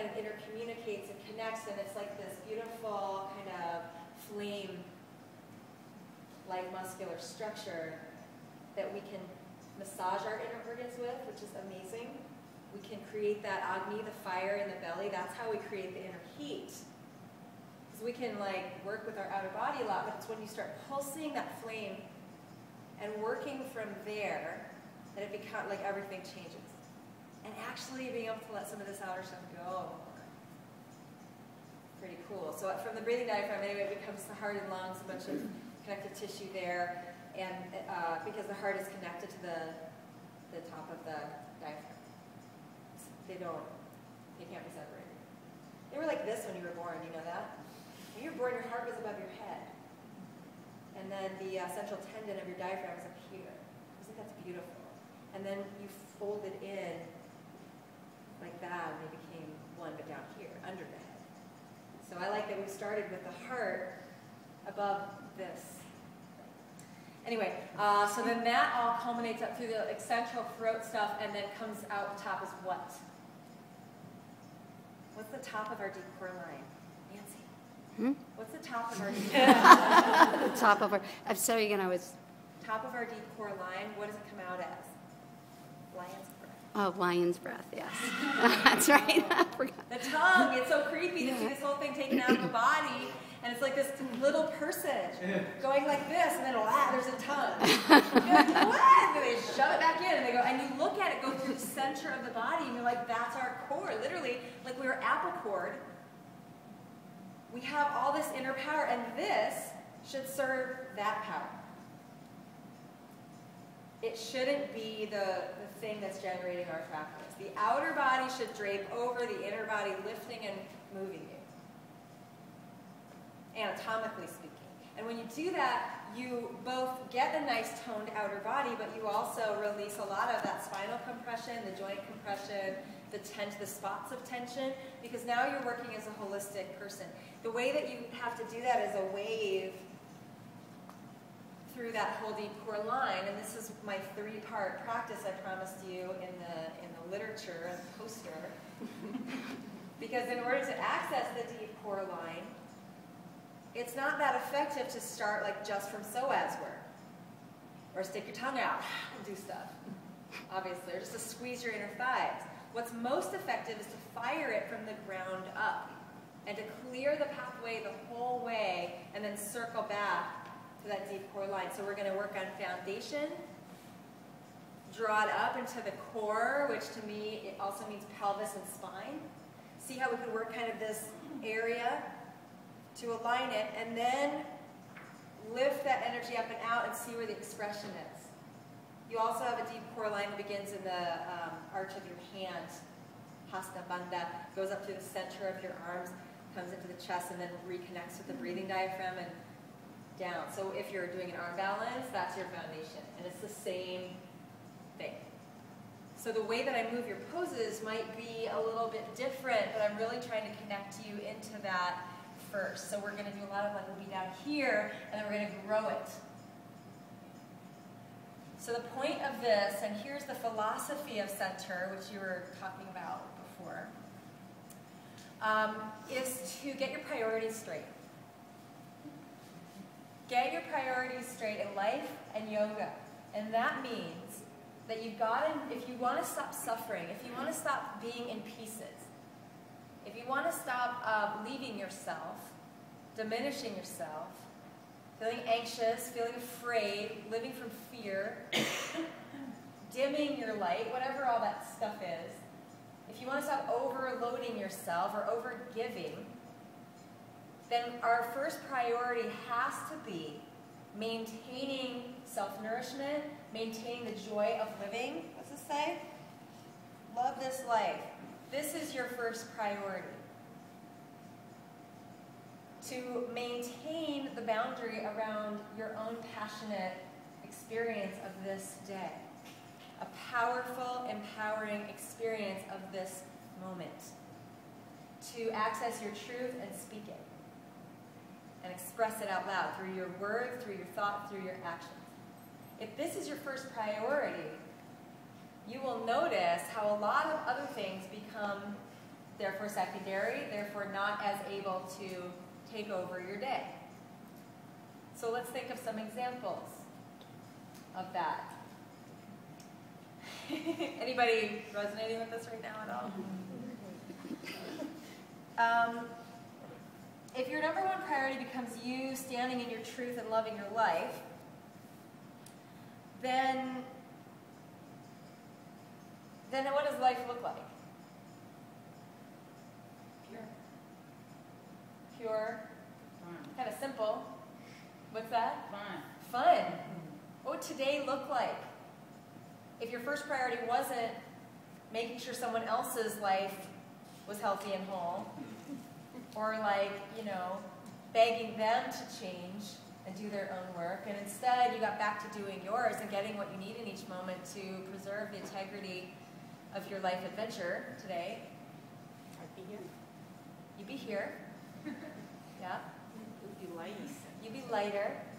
kind of intercommunicates and connects, and it's like this beautiful kind of flame-like muscular structure that we can massage our inner organs with, which is amazing. We can create that Agni, the fire in the belly. That's how we create the inner heat. Because we can like work with our outer body a lot, but it's when you start pulsing that flame and working from there that it becomes like everything changes. And actually being able to let some of this outer stuff go. Pretty cool. So from the breathing diaphragm, anyway, it becomes the heart and lungs, a bunch of connective tissue there, and because the heart is connected to the top of the diaphragm. They can't be separated. They were like this when you were born, you know that? When you were born, your heart was above your head. And then the central tendon of your diaphragm is up here. I think that's beautiful. And then you folded in like that, and they became one, but down here, under the head. So I like that we started with the heart above this. Anyway, so then that all culminates up through the central throat stuff, and then comes out the top as what? What's the top of our deep core line? Nancy? Hmm? What's the top of our deep core line? The top of our, I'm sorry again, I was... Top of our deep core line, what does it come out as? Lion's breath. Oh, lion's breath, yes. That's right. I forgot. The tongue, it's so creepy to see this whole thing taken out of the body, and it's like this little person going like this, and then there's a tongue. You're like, what? And they shove it back in, and they go, and you look at it go through the center of the body, and you're like, that's our core. Literally, like we were apple cord. We have all this inner power, and this should serve that power. It shouldn't be the thing that's generating our practice. The outer body should drape over the inner body, lifting and moving you, anatomically speaking. And when you do that, you both get a nice toned outer body, but you also release a lot of that spinal compression, the joint compression, the spots of tension, because now you're working as a holistic person. The way that you have to do that is a wave through that whole deep core line, and this is my 3-part practice I promised you in the literature and poster. Because in order to access the deep core line, it's not that effective to start like just from psoas work, or stick your tongue out and do stuff, obviously, or just to squeeze your inner thighs. What's most effective is to fire it from the ground up, and to clear the pathway the whole way, and then circle back to that deep core line. So we're going to work on foundation, draw it up into the core, which to me it also means pelvis and spine. See how we can work kind of this area to align it, and then lift that energy up and out and see where the expression is. You also have a deep core line that begins in the arch of your hand, Hasta Bandha, goes up through the center of your arms, comes into the chest, and then reconnects with the breathing diaphragm and down. So if you're doing an arm balance, that's your foundation, and it's the same thing. So the way that I move your poses might be a little bit different, but I'm really trying to connect you into that first. So we're going to do a lot of like, we'll be down here, and then we're going to grow it. So the point of this, and here's the philosophy of center, which you were talking about before, is to get your priorities straight. Get your priorities straight in life and yoga. And that means that you've got to, if you want to stop suffering, if you want to stop being in pieces, if you want to stop leaving yourself, diminishing yourself, feeling anxious, feeling afraid, living from fear, dimming your light, whatever all that stuff is, if you want to stop overloading yourself or over-giving, then our first priority has to be maintaining self-nourishment, maintaining the joy of living. What's this say? Love this life. This is your first priority. To maintain the boundary around your own passionate experience of this day. A powerful, empowering experience of this moment. To access your truth and speak it. And express it out loud through your words, through your thought, through your actions. If this is your first priority, you will notice how a lot of other things become therefore secondary, therefore not as able to take over your day. So let's think of some examples of that. Anybody resonating with this right now at all? If your number one priority becomes you standing in your truth and loving your life, then what does life look like? Pure. Kind of simple. What's that? Fun. What would today look like? If your first priority wasn't making sure someone else's life was healthy and whole, or begging them to change and do their own work, and instead you got back to doing yours and getting what you need in each moment to preserve the integrity of your life adventure today. I'd be here. You'd be here. Yeah. It'd be light. You'd be lighter.